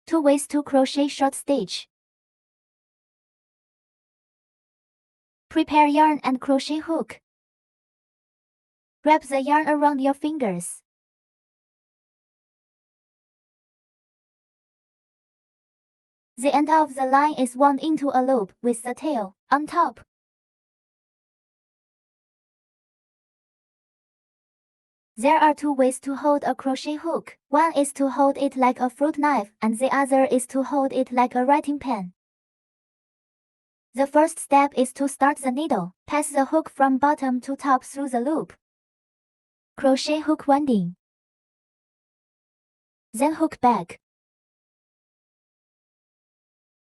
2 ways to crochet short stitch. Prepare yarn and crochet hook. Wrap the yarn around your fingers. The end of the line is wound into a loop with the tail on top. There are 2 ways to hold a crochet hook. One is to hold it like a fruit knife and the other is to hold it like a writing pen. The first step is to start the needle. Pass the hook from bottom to top through the loop. Crochet hook winding. Then hook back.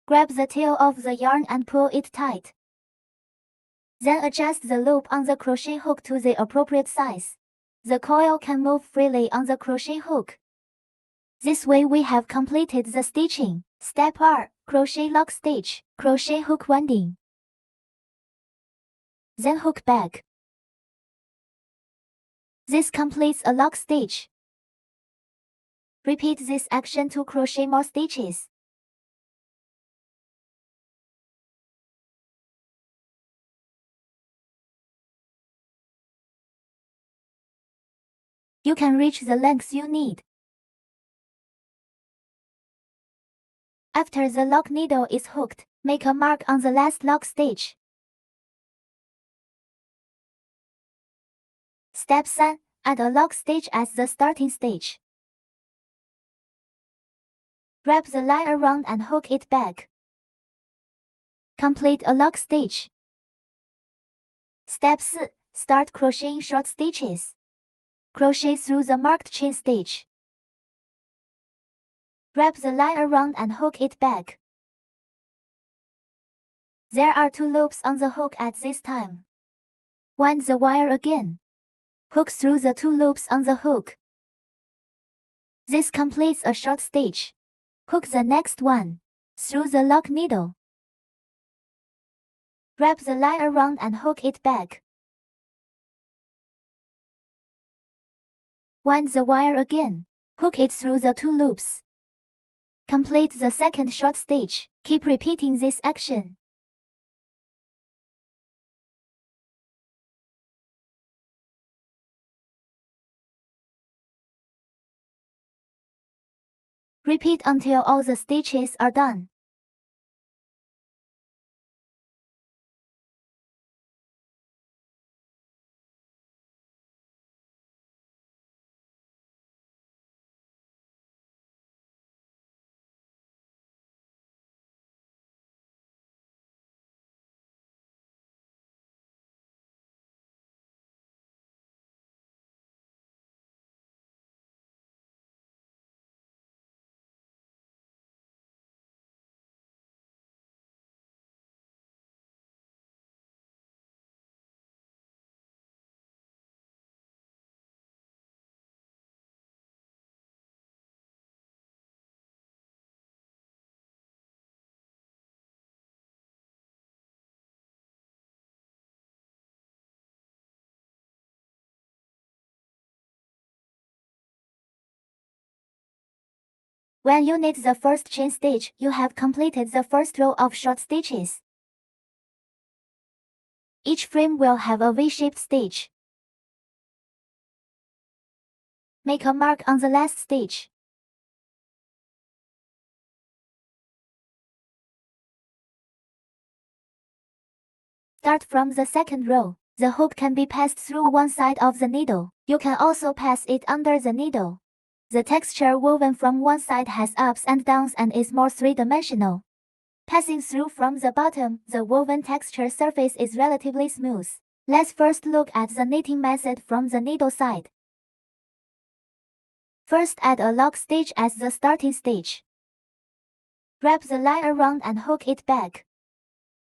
Grab the tail of the yarn and pull it tight. Then adjust the loop on the crochet hook to the appropriate size. The coil can move freely on the crochet hook. This way we have completed the stitching. Step R. Crochet lock stitch. Crochet hook winding. Then hook back. This completes a lock stitch. Repeat this action to crochet more stitches. You can reach the length you need. After the lock needle is hooked, make a mark on the last lock stitch. Step 3. Add a lock stitch as the starting stitch. Wrap the line around and hook it back. Complete a lock stitch. Step 4. Start crocheting short stitches. Crochet through the marked chain stitch. Wrap the line around and hook it back. There are 2 loops on the hook at this time. Wind the wire again. Hook through the 2 loops on the hook. This completes a short stitch. Hook the next one through the lock needle. Wrap the line around and hook it back. Wind the wire again. Hook it through the 2 loops. Complete the second short stitch. Keep repeating this action. Repeat until all the stitches are done. When you knit the first chain stitch, you have completed the first row of short stitches. Each frame will have a V-shaped stitch. Make a mark on the last stitch. Start from the second row. The hook can be passed through one side of the needle. You can also pass it under the needle. The texture woven from one side has ups and downs and is more three-dimensional. Passing through from the bottom, the woven texture surface is relatively smooth. Let's first look at the knitting method from the needle side. First, add a lock stitch as the starting stitch. Wrap the line around and hook it back.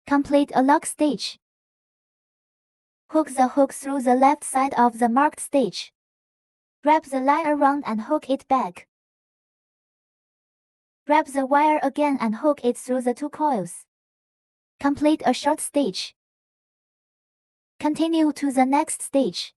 Complete a lock stitch. Hook the hook through the left side of the marked stitch. Wrap the line around and hook it back. Wrap the wire again and hook it through the 2 coils. Complete a short stitch. Continue to the next stitch.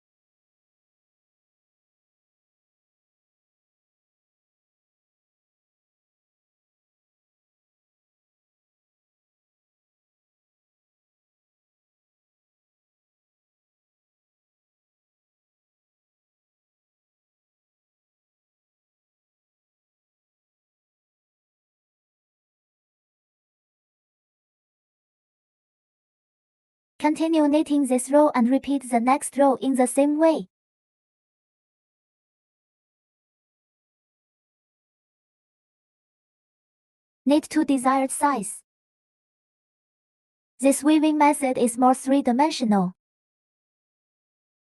Continue knitting this row and repeat the next row in the same way. Knit to desired size. This weaving method is more three-dimensional.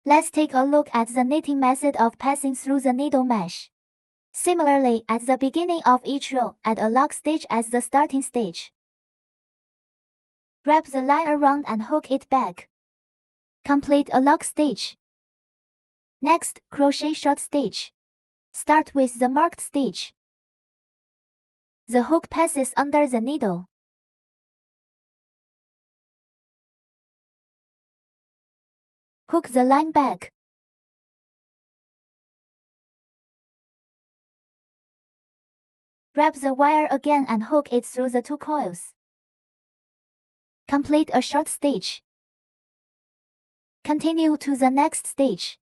Let's take a look at the knitting method of passing through the needle mesh. Similarly, at the beginning of each row, add a lock stitch as the starting stitch. Wrap the line around and hook it back. Complete a lock stitch. Next, crochet short stitch. Start with the marked stitch. The hook passes under the needle. Hook the line back. Wrap the wire again and hook it through the two coils. Complete a short stitch. Continue to the next stitch.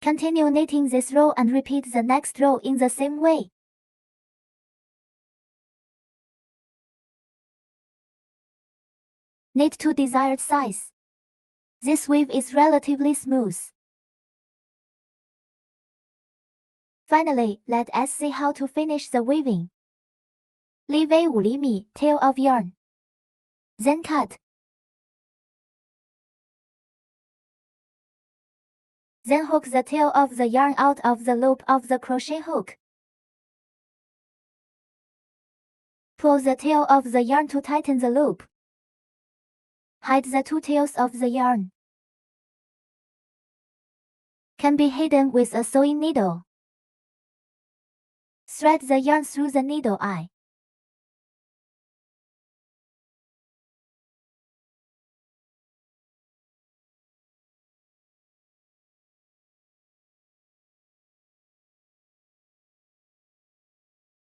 Continue knitting this row and repeat the next row in the same way. Knit to desired size. This weave is relatively smooth. Finally, let us see how to finish the weaving. Leave a 5 mm tail of yarn. Then cut. Then hook the tail of the yarn out of the loop of the crochet hook. Pull the tail of the yarn to tighten the loop. Hide the two tails of the yarn. Can be hidden with a sewing needle. Thread the yarn through the needle eye.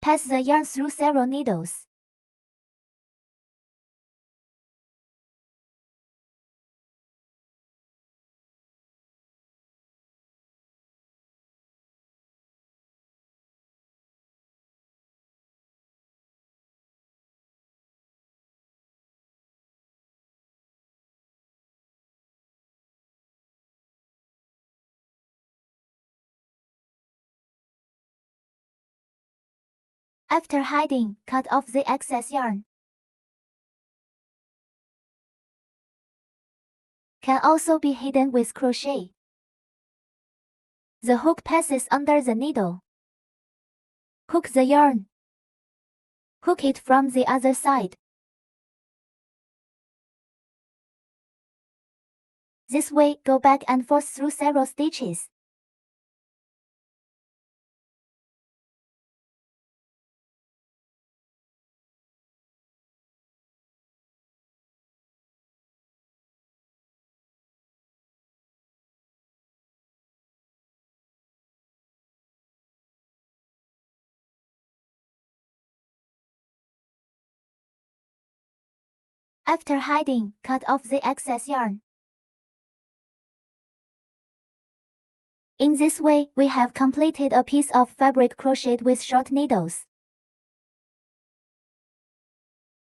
Pass the yarn through several needles. After hiding, cut off the excess yarn. Can also be hidden with crochet. The hook passes under the needle. Hook the yarn. Hook it from the other side. This way, go back and forth through several stitches. After hiding, cut off the excess yarn. In this way, we have completed a piece of fabric crocheted with short needles.